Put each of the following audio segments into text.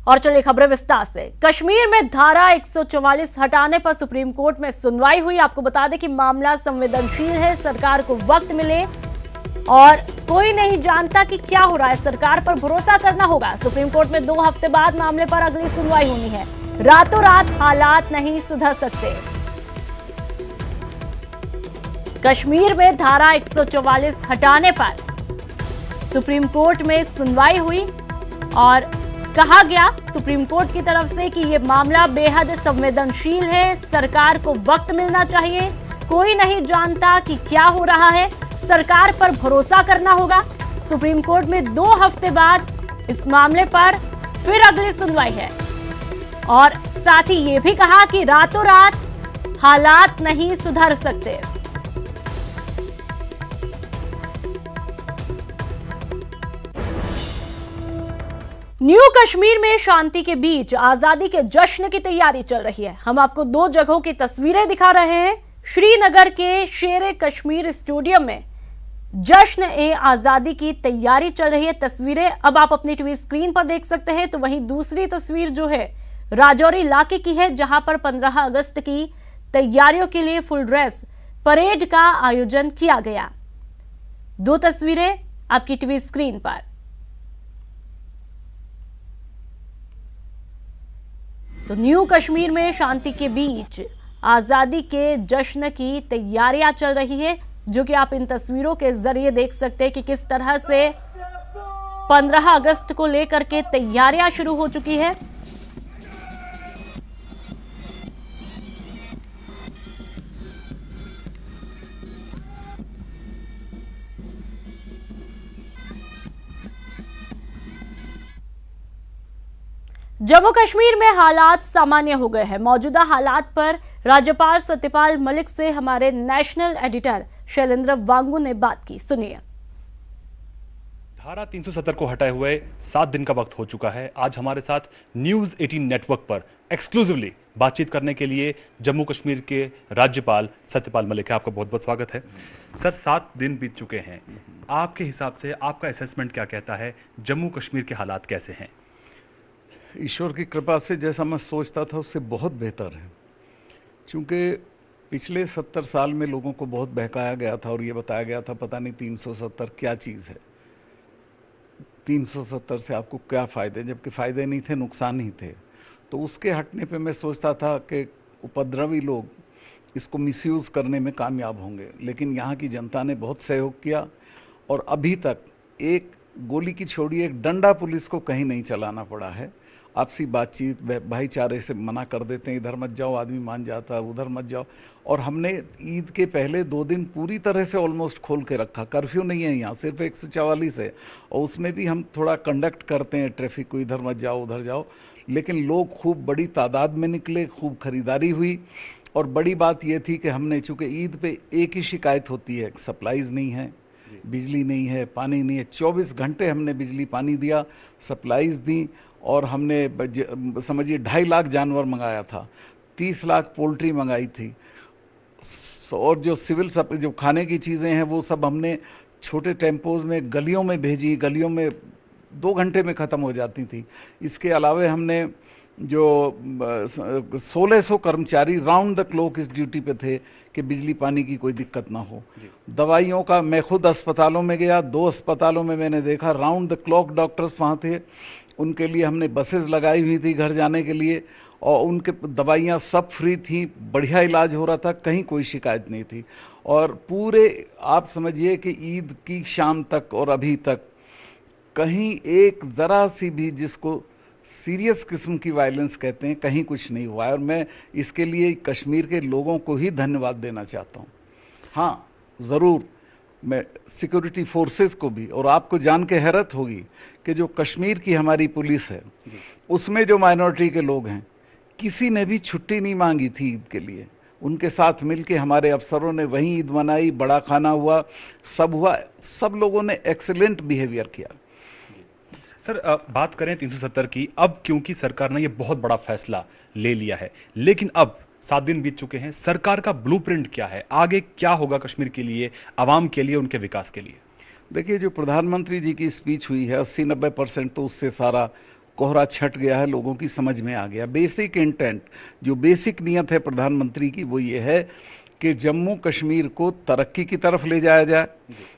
और चलिए खबरें विस्तार से। कश्मीर में धारा 144 हटाने पर सुप्रीम कोर्ट में सुनवाई हुई। आपको बता दें कि मामला संवेदनशील है, सरकार को वक्त मिले और कोई नहीं जानता कि क्या हो रहा है, सरकार पर भरोसा करना होगा। सुप्रीम कोर्ट में 2 हफ्ते बाद मामले पर अगली सुनवाई होनी है। रातों रात हालात नहीं सुधर सकते। कश्मीर में धारा 144 हटाने पर सुप्रीम कोर्ट में सुनवाई हुई और कहा गया सुप्रीम कोर्ट की तरफ से कि यह मामला बेहद संवेदनशील है, सरकार को वक्त मिलना चाहिए, कोई नहीं जानता कि क्या हो रहा है, सरकार पर भरोसा करना होगा। सुप्रीम कोर्ट में 2 हफ्ते बाद इस मामले पर फिर अगली सुनवाई है और साथ ही ये भी कहा कि रातों रात हालात नहीं सुधर सकते। न्यू कश्मीर में शांति के बीच आजादी के जश्न की तैयारी चल रही है। हम आपको 2 जगहों की तस्वीरें दिखा रहे हैं। श्रीनगर के शेरे कश्मीर स्टेडियम में जश्न ए आजादी की तैयारी चल रही है। तस्वीरें अब आप अपनी टीवी स्क्रीन पर देख सकते हैं। तो वहीं दूसरी तस्वीर जो है राजौरी इलाके की है, जहां पर 15 अगस्त की तैयारियों के लिए फुल ड्रेस परेड का आयोजन किया गया। 2 तस्वीरें आपकी टीवी स्क्रीन पर। तो न्यू कश्मीर में शांति के बीच आजादी के जश्न की तैयारियां चल रही है, जो कि आप इन तस्वीरों के जरिए देख सकते हैं कि किस तरह से 15 अगस्त को लेकर के तैयारियां शुरू हो चुकी है। जम्मू कश्मीर में हालात सामान्य हो गए हैं। मौजूदा हालात पर राज्यपाल सत्यपाल मलिक से हमारे नेशनल एडिटर शैलेंद्र वांगू ने बात की, सुनिए। धारा 370 को हटाए हुए 7 दिन का वक्त हो चुका है। आज हमारे साथ न्यूज 18 नेटवर्क पर एक्सक्लूसिवली बातचीत करने के लिए जम्मू कश्मीर के राज्यपाल सत्यपाल मलिक है। आपका बहुत बहुत स्वागत है सर। 7 दिन बीत चुके हैं, आपके हिसाब से आपका असेसमेंट क्या कहता है, जम्मू कश्मीर के हालात कैसे हैं? ईश्वर की कृपा से जैसा मैं सोचता था उससे बहुत बेहतर है, क्योंकि पिछले 70 साल में लोगों को बहुत बहकाया गया था और ये बताया गया था पता नहीं 370 क्या चीज़ है, 370 से आपको क्या फ़ायदे, जबकि फ़ायदे नहीं थे, नुकसान ही थे। तो उसके हटने पे मैं सोचता था कि उपद्रवी लोग इसको मिसयूज़ करने में कामयाब होंगे, लेकिन यहाँ की जनता ने बहुत सहयोग किया और अभी तक एक गोली की छोड़िए, एक डंडा पुलिस को कहीं नहीं चलाना पड़ा है। आपसी बातचीत, भाईचारे से मना कर देते हैं, इधर मत जाओ, आदमी मान जाता है, उधर मत जाओ। और हमने ईद के पहले 2 दिन पूरी तरह से ऑलमोस्ट खोल के रखा। कर्फ्यू नहीं है यहाँ, सिर्फ 144 है और उसमें भी हम थोड़ा कंडक्ट करते हैं ट्रैफिक को, इधर मत जाओ उधर जाओ। लेकिन लोग खूब बड़ी तादाद में निकले, खूब खरीदारी हुई और बड़ी बात यह थी कि हमने, चूंकि ईद पे एक ही शिकायत होती है, सप्लाईज नहीं है, बिजली नहीं है, पानी नहीं है। 24 घंटे हमने बिजली पानी दिया, सप्लाईज दी और हमने समझिए 2.5 लाख जानवर मंगाया था, 30 लाख पोल्ट्री मंगाई थी और जो सिविल जो खाने की चीज़ें हैं वो सब हमने छोटे टेम्पोज में गलियों में भेजी, गलियों में 2 घंटे में ख़त्म हो जाती थी। इसके अलावा हमने जो 1600 कर्मचारी राउंड द क्लॉक इस ड्यूटी पे थे कि बिजली पानी की कोई दिक्कत ना हो। दवाइयों का, मैं खुद अस्पतालों में गया, 2 अस्पतालों में मैंने देखा राउंड द क्लॉक डॉक्टर्स वहाँ थे, उनके लिए हमने बसेस लगाई हुई थी घर जाने के लिए और उनके दवाइयाँ सब फ्री थी, बढ़िया इलाज हो रहा था, कहीं कोई शिकायत नहीं थी। और पूरे आप समझिए कि ईद की शाम तक और अभी तक कहीं एक ज़रा सी भी, जिसको सीरियस किस्म की वायलेंस कहते हैं, कहीं कुछ नहीं हुआ है और मैं इसके लिए कश्मीर के लोगों को ही धन्यवाद देना चाहता हूँ। हाँ, ज़रूर मैं सिक्योरिटी फोर्सेस को भी, और आपको जान के हैरत होगी कि जो कश्मीर की हमारी पुलिस है उसमें जो माइनॉरिटी के लोग हैं, किसी ने भी छुट्टी नहीं मांगी थी ईद के लिए। उनके साथ मिलके हमारे अफसरों ने वहीं ईद मनाई, बड़ा खाना हुआ, सब हुआ, सब लोगों ने एक्सीलेंट बिहेवियर किया। सर बात करें 370 की, अब क्योंकि सरकार ने ये बहुत बड़ा फैसला ले लिया है, लेकिन अब 7 दिन बीत चुके हैं, सरकार का ब्लूप्रिंट क्या है, आगे क्या होगा कश्मीर के लिए, आवाम के लिए, उनके विकास के लिए? देखिए, जो प्रधानमंत्री जी की स्पीच हुई है 80-90% तो उससे सारा कोहरा छट गया है, लोगों की समझ में आ गया। बेसिक इंटेंट, जो बेसिक नियत है प्रधानमंत्री की, वो ये है कि जम्मू कश्मीर को तरक्की की तरफ ले जाया जाए,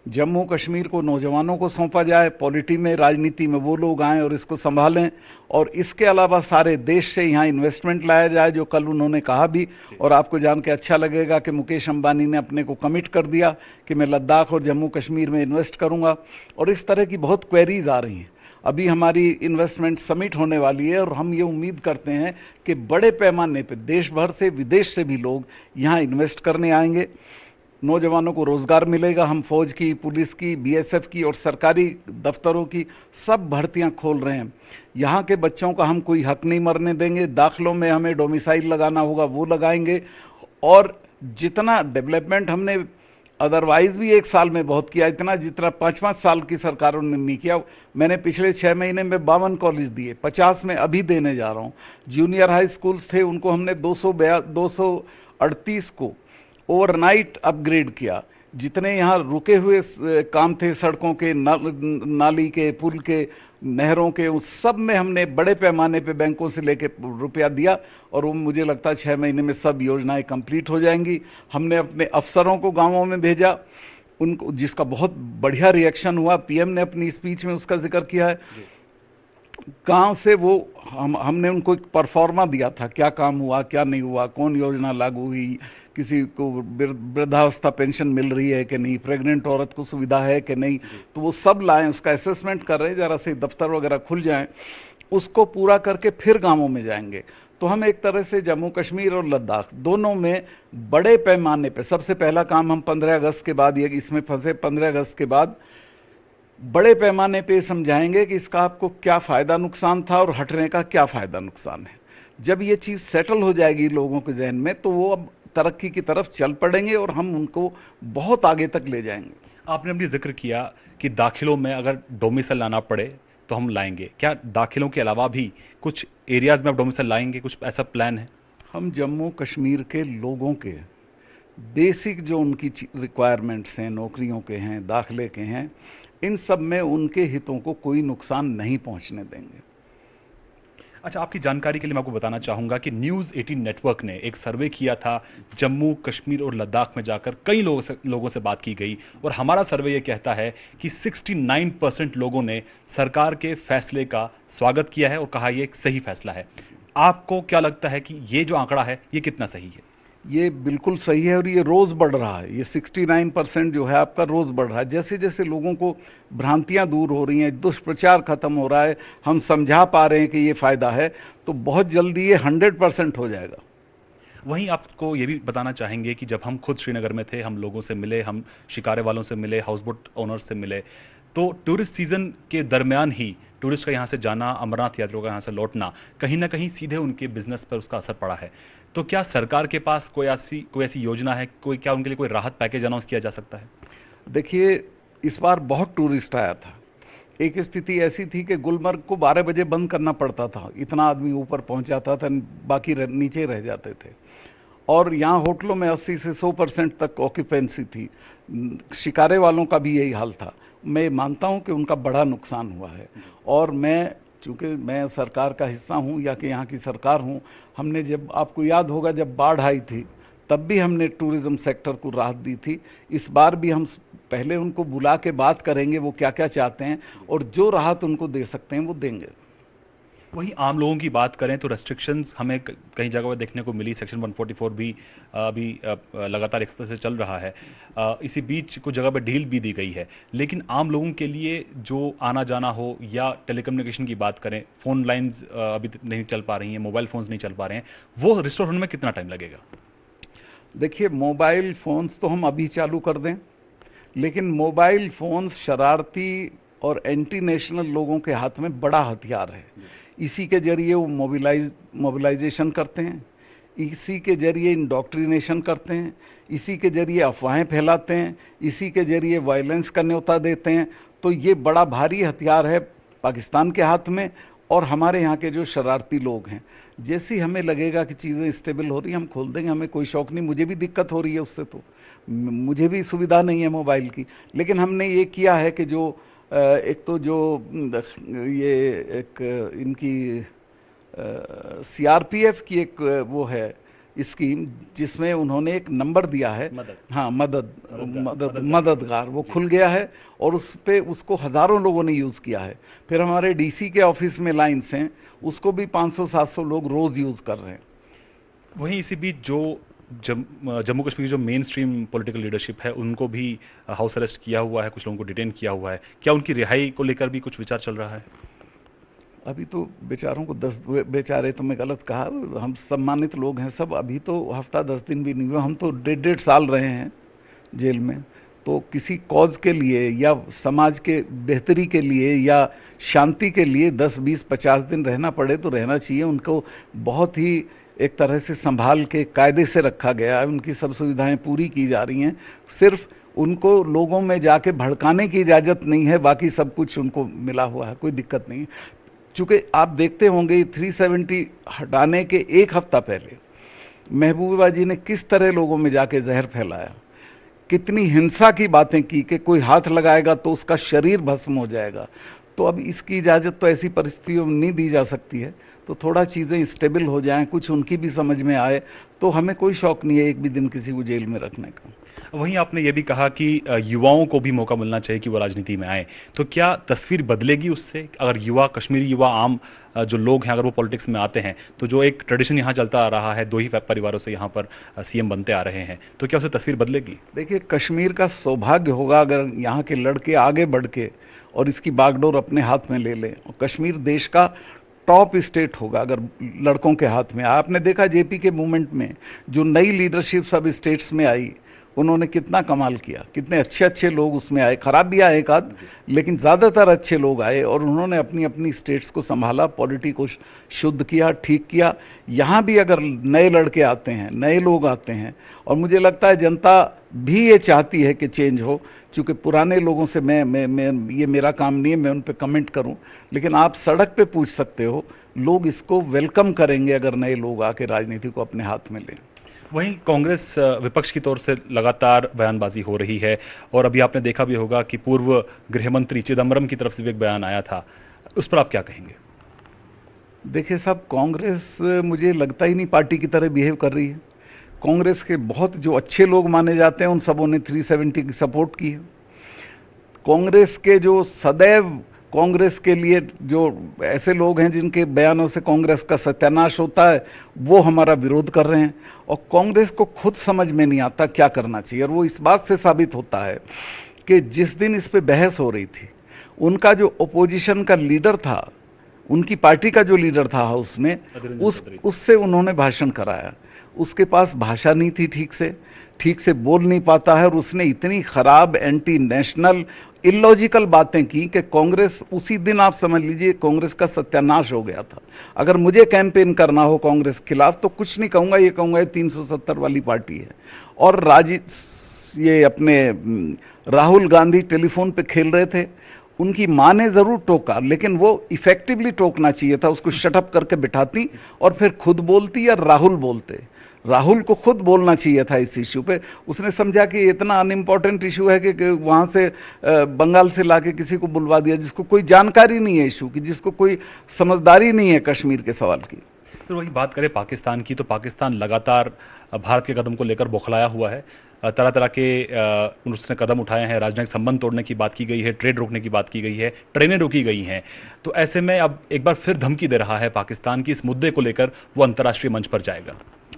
जम्मू कश्मीर को नौजवानों को सौंपा जाए, पॉलिटी में, राजनीति में वो लोग आएं और इसको संभालें, और इसके अलावा सारे देश से यहाँ इन्वेस्टमेंट लाया जाए, जो कल उन्होंने कहा भी। और आपको जान के अच्छा लगेगा कि मुकेश अंबानी ने अपने को कमिट कर दिया कि मैं लद्दाख और जम्मू कश्मीर में इन्वेस्ट करूंगा। और इस तरह की बहुत क्वेरीज आ रही हैं। अभी हमारी इन्वेस्टमेंट समिट होने वाली है और हम ये उम्मीद करते हैं कि बड़े पैमाने पर देश भर से, विदेश से भी लोग यहाँ इन्वेस्ट करने आएंगे। नौजवानों को रोजगार मिलेगा। हम फौज की, पुलिस की, बीएसएफ की और सरकारी दफ्तरों की सब भर्तियां खोल रहे हैं। यहाँ के बच्चों का हम कोई हक नहीं मरने देंगे। दाखिलों में हमें डोमिसाइल लगाना होगा, वो लगाएंगे। और जितना डेवलपमेंट हमने अदरवाइज भी 1 साल में बहुत किया, इतना जितना 5-5 साल की सरकारों ने नहीं किया। मैंने पिछले 6 महीने में 52 कॉलेज दिए, 50 में अभी देने जा रहा हूं। जूनियर हाई स्कूल्स थे, उनको हमने 238 को ओवरनाइट अपग्रेड किया। जितने यहाँ रुके हुए काम थे, सड़कों के, नाली के, पुल के, नहरों के, उस सब में हमने बड़े पैमाने पे बैंकों से लेके रुपया दिया। और वो मुझे लगता है 6 महीने में सब योजनाएं कंप्लीट हो जाएंगी। हमने अपने अफसरों को गांवों में भेजा, उनको, जिसका बहुत बढ़िया रिएक्शन हुआ। पीएम ने अपनी स्पीच में उसका जिक्र किया है। गांव से वो हमने उनको एक परफॉर्मा दिया था, क्या काम हुआ, क्या नहीं हुआ, कौन योजना लागू हुई, किसी को वृद्धावस्था पेंशन मिल रही है कि नहीं, प्रेग्नेंट औरत को सुविधा है कि नहीं, तो वो सब लाएं, उसका असेसमेंट कर रहे हैं। जरा से दफ्तर वगैरह खुल जाएं, उसको पूरा करके फिर गांवों में जाएंगे। तो हम एक तरह से जम्मू कश्मीर और लद्दाख दोनों में बड़े पैमाने पे, सबसे पहला काम हम 15 अगस्त के बाद, ये इसमें फंसे 15 अगस्त के बाद बड़े पैमाने पे समझाएंगे कि इसका आपको क्या फायदा नुकसान था और हटने का क्या फायदा नुकसान है। जब ये चीज सेटल हो जाएगी लोगों के जहन में, तो वो अब तरक्की की तरफ चल पड़ेंगे और हम उनको बहुत आगे तक ले जाएंगे। आपने अपनी जिक्र किया कि दाखिलों में अगर डोमिसाइल लाना पड़े तो हम लाएंगे। क्या दाखिलों के अलावा भी कुछ एरियाज में आप डोमिसाइल लाएंगे, कुछ ऐसा प्लान है? हम जम्मू कश्मीर के लोगों के बेसिक जो उनकी रिक्वायरमेंट्स हैं, नौकरियों के हैं, दाखिले के हैं, इन सब में उनके हितों को कोई नुकसान नहीं पहुंचने देंगे। अच्छा, आपकी जानकारी के लिए मैं आपको बताना चाहूंगा कि न्यूज़ 18 नेटवर्क ने एक सर्वे किया था। जम्मू कश्मीर और लद्दाख में जाकर कई लोगों से बात की गई और हमारा सर्वे ये कहता है कि 69% लोगों ने सरकार के फैसले का स्वागत किया है और कहा यह एक सही फैसला है। आपको क्या लगता है कि ये जो आंकड़ा है ये कितना सही है? ये बिल्कुल सही है और ये रोज बढ़ रहा है। ये 69% जो है आपका रोज बढ़ रहा है। जैसे जैसे लोगों को भ्रांतियां दूर हो रही हैं, दुष्प्रचार खत्म हो रहा है, हम समझा पा रहे हैं कि ये फायदा है, तो बहुत जल्दी ये 100% हो जाएगा। वहीं आपको ये भी बताना चाहेंगे कि जब हम खुद श्रीनगर में थे, हम लोगों से मिले, हम शिकारे वालों से मिले, हाउस बोट ओनर्स से मिले, तो टूरिस्ट सीजन के दरमियान ही टूरिस्ट का यहाँ से जाना, अमरनाथ यात्रियों का यहाँ से लौटना, कहीं ना कहीं सीधे उनके बिजनेस पर उसका असर पड़ा है। तो क्या सरकार के पास कोई ऐसी योजना है, क्या उनके लिए कोई राहत पैकेज अनाउंस किया जा सकता है? देखिए, इस बार बहुत टूरिस्ट आया था। एक स्थिति ऐसी थी कि गुलमर्ग को 12 बजे बंद करना पड़ता था, इतना आदमी ऊपर पहुंच जाता था, बाकी नीचे रह जाते थे। और यहाँ होटलों में 80 से 100% तक ऑक्यूपेंसी थी। शिकारे वालों का भी यही हाल था। मैं मानता हूं कि उनका बड़ा नुकसान हुआ है। और चूंकि मैं सरकार का हिस्सा हूं या कि यहाँ की सरकार हूं, हमने, जब आपको याद होगा, जब बाढ़ आई थी तब भी हमने टूरिज्म सेक्टर को राहत दी थी। इस बार भी हम पहले उनको बुला के बात करेंगे वो क्या क्या चाहते हैं और जो राहत उनको दे सकते हैं वो देंगे। वहीं आम लोगों की बात करें तो रेस्ट्रिक्शंस हमें कई जगह पर देखने को मिली। सेक्शन 144 भी अभी लगातार एक तरह से चल रहा है। इसी बीच कुछ जगह पर ढील भी दी गई है। लेकिन आम लोगों के लिए जो आना जाना हो या टेलीकम्युनिकेशन की बात करें, फोन लाइंस अभी नहीं चल पा रही हैं, मोबाइल फोन्स नहीं चल पा रहे हैं, वो रिस्टोर होने में कितना टाइम लगेगा? देखिए, मोबाइल फोन्स तो हम अभी चालू कर दें, लेकिन मोबाइल फोन्स शरारती और एंटी नेशनल लोगों के हाथ में बड़ा हथियार है। इसी के जरिए वो मोबिलाइजेशन करते हैं, इसी के जरिए इंडोक्ट्रिनेशन करते हैं, इसी के जरिए अफवाहें फैलाते हैं, इसी के जरिए वायलेंस का न्योता देते हैं। तो ये बड़ा भारी हथियार है पाकिस्तान के हाथ में। और हमारे यहाँ के जो शरारती लोग हैं, जैसी हमें लगेगा कि चीज़ें स्टेबल हो रही हैं, हम खोल देंगे, हमें कोई शौक नहीं। मुझे भी दिक्कत हो रही है उससे, तो मुझे भी सुविधा नहीं है मोबाइल की। लेकिन हमने ये किया है कि जो एक तो जो ये एक इनकी सीआरपीएफ की एक वो है स्कीम, जिसमें उन्होंने एक नंबर दिया है, हाँ मददगार, वो खुल गया है और उस पे उसको हजारों लोगों ने यूज किया है। फिर हमारे डीसी के ऑफिस में लाइन्स हैं, उसको भी 500-700 लोग रोज यूज कर रहे हैं। वहीं इसी बीच जो जम्मू कश्मीर की जो मेन स्ट्रीम पॉलिटिकल लीडरशिप है, उनको भी हाउस अरेस्ट किया हुआ है, कुछ लोगों को डिटेन किया हुआ है। क्या उनकी रिहाई को लेकर भी कुछ विचार चल रहा है? अभी तो बेचारों को 10 बेचारे तो मैं गलत कहा, हम सम्मानित लोग हैं सब, अभी तो हफ्ता 10 दिन भी नहीं हुआ, हम तो 1.5 साल रहे हैं जेल में। तो किसी कॉज के लिए या समाज के बेहतरी के लिए या शांति के लिए 10, 20, 50 दिन रहना पड़े तो रहना चाहिए। उनको बहुत ही एक तरह से संभाल के कायदे से रखा गया है, उनकी सब सुविधाएं पूरी की जा रही हैं, सिर्फ उनको लोगों में जाके भड़काने की इजाजत नहीं है, बाकी सब कुछ उनको मिला हुआ है, कोई दिक्कत नहीं है। चूंकि आप देखते होंगे 370 हटाने के एक हफ्ता पहले महबूबा जी ने किस तरह लोगों में जाके जहर फैलाया, कितनी हिंसा की बातें की कि कोई हाथ लगाएगा तो उसका शरीर भस्म हो जाएगा। तो अब इसकी इजाजत तो ऐसी परिस्थितियों में नहीं दी जा सकती है। तो थोड़ा चीजें स्टेबल हो जाएं, कुछ उनकी भी समझ में आए, तो हमें कोई शौक नहीं है एक भी दिन किसी को जेल में रखने का। वहीं आपने ये भी कहा कि युवाओं को भी मौका मिलना चाहिए कि वो राजनीति में आए, तो क्या तस्वीर बदलेगी उससे? अगर युवा, कश्मीरी युवा, आम जो लोग हैं, अगर वो पॉलिटिक्स में आते हैं, तो जो एक ट्रेडिशन यहाँ चलता आ रहा है, 2 ही परिवारों से यहाँ पर सीएम बनते आ रहे हैं, तो क्या उससे तस्वीर बदलेगी? देखिए, कश्मीर का सौभाग्य होगा अगर यहाँ के लड़के आगे बढ़ के और इसकी बागडोर अपने हाथ में ले लें। और कश्मीर देश का टॉप स्टेट होगा अगर लड़कों के हाथ में। आपने देखा जेपी के मूवमेंट में जो नई लीडरशिप सब स्टेट्स में आई, उन्होंने कितना कमाल किया, कितने अच्छे अच्छे लोग उसमें आए, खराब भी आए एक आध, लेकिन ज्यादातर अच्छे लोग आए और उन्होंने अपनी अपनी स्टेट्स को संभाला, पॉलिटी को शुद्ध किया, ठीक किया। यहाँ भी अगर नए लड़के आते हैं, नए लोग आते हैं, और मुझे लगता है जनता भी ये चाहती है कि चेंज हो, क्योंकि पुराने लोगों से मैं ये मेरा काम नहीं है मैं उन पे कमेंट करूं, लेकिन आप सड़क पे पूछ सकते हो, लोग इसको वेलकम करेंगे अगर नए लोग आके राजनीति को अपने हाथ में लें। वहीं कांग्रेस विपक्ष की तौर से लगातार बयानबाजी हो रही है, और अभी आपने देखा भी होगा कि पूर्व गृह मंत्री चिदम्बरम की तरफ से भी एक बयान आया था, उस पर आप क्या कहेंगे? देखिए साहब, कांग्रेस मुझे लगता ही नहीं पार्टी की तरह बिहेव कर रही है। कांग्रेस के बहुत जो अच्छे लोग माने जाते हैं उन सबों ने 370 की सपोर्ट की है। कांग्रेस के जो सदैव कांग्रेस के लिए जो ऐसे लोग हैं जिनके बयानों से कांग्रेस का सत्यानाश होता है, वो हमारा विरोध कर रहे हैं। और कांग्रेस को खुद समझ में नहीं आता क्या करना चाहिए, और वो इस बात से साबित होता है कि जिस दिन इस पे बहस हो रही थी, उनका जो ओपोजिशन का लीडर था, उनकी पार्टी का जो लीडर था हाउस में, उससे उन्होंने भाषण कराया। उसके पास भाषा नहीं थी, ठीक से बोल नहीं पाता है, और उसने इतनी खराब एंटी नेशनल इलॉजिकल बातें की कि कांग्रेस उसी दिन, आप समझ लीजिए, कांग्रेस का सत्यानाश हो गया था। अगर मुझे कैंपेन करना हो कांग्रेस खिलाफ तो कुछ नहीं कहूंगा, ये कहूंगा 370 वाली पार्टी है। और ये अपने राहुल गांधी टेलीफोन पे खेल रहे थे, उनकी मां ने जरूर टोका, लेकिन वो इफेक्टिवली टोकना चाहिए था, उसको शटअप करके बिठाती और फिर खुद बोलती या राहुल बोलते। राहुल को खुद बोलना चाहिए था इस इश्यू पे। उसने समझा कि इतना अनइम्पॉर्टेंट इश्यू है कि वहां से बंगाल से लाके किसी को बुलवा दिया जिसको कोई जानकारी नहीं है इश्यू की, जिसको कोई समझदारी नहीं है कश्मीर के सवाल की। फिर वही बात करें पाकिस्तान की, तो पाकिस्तान लगातार भारत के कदम को लेकर बौखलाया हुआ है। तरह तरह के उसने कदम उठाए हैं, राजनयिक संबंध तोड़ने की बात की गई है, ट्रेड रोकने की बात की गई है, ट्रेनें रोकी गई हैं। तो ऐसे में अब एक बार फिर धमकी दे रहा है पाकिस्तान की इस मुद्दे को लेकर वो अंतर्राष्ट्रीय मंच पर जाएगा।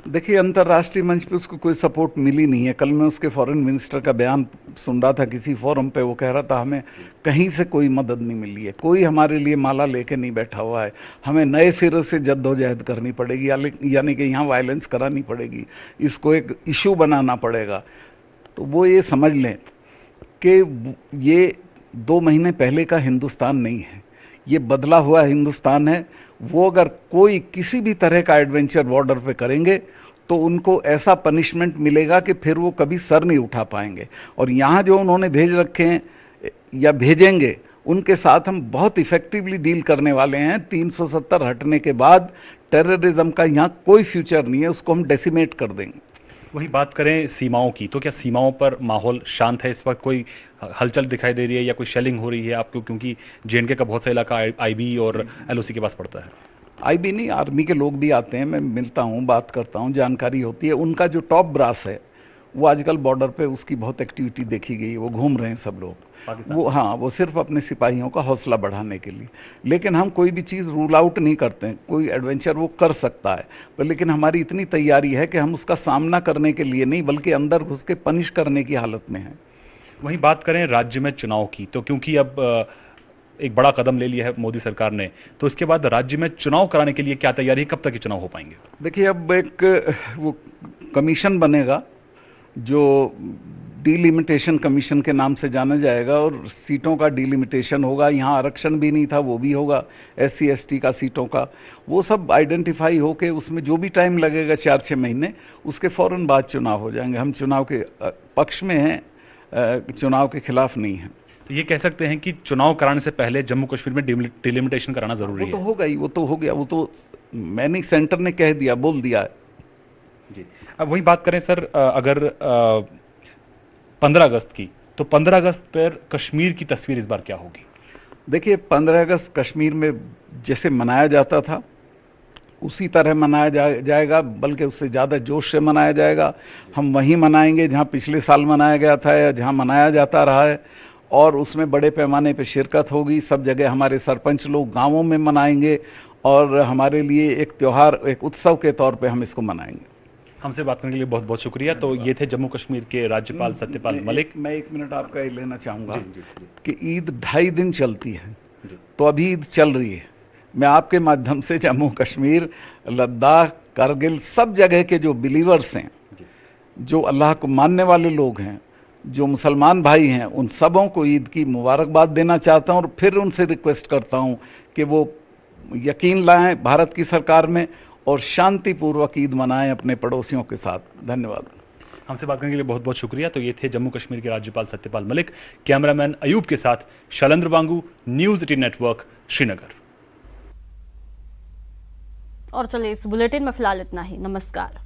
देखिए, अंतर्राष्ट्रीय मंच पे उसको कोई सपोर्ट मिली नहीं है। कल मैं उसके फॉरेन मिनिस्टर का बयान सुन रहा था किसी फोरम पे, वो कह रहा था हमें कहीं से कोई मदद नहीं मिली है, कोई हमारे लिए माला लेके नहीं बैठा हुआ है, हमें नए सिरे से जद्दोजहद करनी पड़ेगी, यानी कि यहाँ वायलेंस करानी पड़ेगी, इसको एक इशू बनाना पड़ेगा। तो वो ये समझ लें कि ये 2 महीने पहले का हिंदुस्तान नहीं है, ये बदला हुआ हिंदुस्तान है। वो अगर कोई किसी भी तरह का एडवेंचर बॉर्डर पे करेंगे तो उनको ऐसा पनिशमेंट मिलेगा कि फिर वो कभी सर नहीं उठा पाएंगे। और यहाँ जो उन्होंने भेज रखे हैं या भेजेंगे, उनके साथ हम बहुत इफेक्टिवली डील करने वाले हैं। 370 हटने के बाद टेररिज्म का यहाँ कोई फ्यूचर नहीं है, उसको हम डेसिमेट कर देंगे। वही बात करें सीमाओं की, तो क्या सीमाओं पर माहौल शांत है? इस वक्त कोई हलचल दिखाई दे रही है या कोई शेलिंग हो रही है आपको? क्योंकि जेएनके का बहुत सा इलाका आईबी और एलओसी के पास पड़ता है। आईबी नहीं, आर्मी के लोग भी आते हैं, मैं मिलता हूँ, बात करता हूँ, जानकारी होती है। उनका जो टॉप ब्रास है वो आजकल बॉर्डर पे उसकी बहुत एक्टिविटी देखी गई, वो घूम रहे हैं सब लोग। वो हाँ, वो सिर्फ अपने सिपाहियों का हौसला बढ़ाने के लिए। लेकिन हम कोई भी चीज़ रूल आउट नहीं करते हैं, कोई एडवेंचर वो कर सकता है, पर लेकिन हमारी इतनी तैयारी है कि हम उसका सामना करने के लिए नहीं, बल्कि अंदर घुस के पनिश करने की हालत में हैं। वहीं बात करें राज्य में चुनाव की, तो क्योंकि अब एक बड़ा कदम ले लिया है मोदी सरकार ने, तो इसके बाद राज्य में चुनाव कराने के लिए क्या तैयारी है? कब तक ये चुनाव हो पाएंगे? देखिए, अब एक वो कमीशन बनेगा जो डिलिमिटेशन कमीशन के नाम से जाना जाएगा, और सीटों का डिलिमिटेशन होगा। यहाँ आरक्षण भी नहीं था, वो भी होगा, SC ST का सीटों का। वो सब आइडेंटिफाई होके उसमें जो भी टाइम लगेगा 4-6 महीने, उसके फौरन बाद चुनाव हो जाएंगे। हम चुनाव के पक्ष में हैं, चुनाव के खिलाफ नहीं हैं। तो ये कह सकते हैं कि चुनाव कराने से पहले जम्मू कश्मीर में डिलिमिटेशन कराना जरूरी है। वो तो होगा ही, वो तो हो गया, वो तो मैंने सेंटर ने कह दिया, बोल दिया है जी। अब वही बात करें सर, अगर 15 अगस्त की, तो 15 अगस्त पर कश्मीर की तस्वीर इस बार क्या होगी? देखिए, 15 अगस्त कश्मीर में जैसे मनाया जाता था उसी तरह मनाया जाएगा, बल्कि उससे ज़्यादा जोश से मनाया जाएगा। हम वहीं मनाएंगे जहां पिछले साल मनाया गया था या जहां मनाया जाता रहा है, और उसमें बड़े पैमाने पर शिरकत होगी। सब जगह हमारे सरपंच लोग गांवों में मनाएंगे, और हमारे लिए एक त्यौहार, एक उत्सव के तौर पे हम इसको मनाएंगे। हमसे बात करने के लिए बहुत बहुत शुक्रिया। तो ये थे जम्मू कश्मीर के राज्यपाल सत्यपाल मलिक। मैं 1 मिनट आपका ये लेना चाहूंगा कि ईद 2.5 दिन चलती है, तो अभी ईद चल रही है। मैं आपके माध्यम से जम्मू कश्मीर, लद्दाख, कारगिल, सब जगह के जो बिलीवर्स हैं, जो अल्लाह को मानने वाले लोग हैं, जो मुसलमान भाई हैं, उन सबों को ईद की मुबारकबाद देना चाहता हूं, और फिर उनसे रिक्वेस्ट करता हूं कि वो यकीन लाएं भारत की सरकार में और शांतिपूर्वक ईद मनाएं अपने पड़ोसियों के साथ। धन्यवाद। हमसे बात करने के लिए बहुत बहुत शुक्रिया। तो ये थे जम्मू कश्मीर के राज्यपाल सत्यपाल मलिक। कैमरामैन अयूब के साथ शैलेंद्र बांगू, न्यूज़ 18 नेटवर्क, श्रीनगर। और चलिए, इस बुलेटिन में फिलहाल इतना ही। नमस्कार।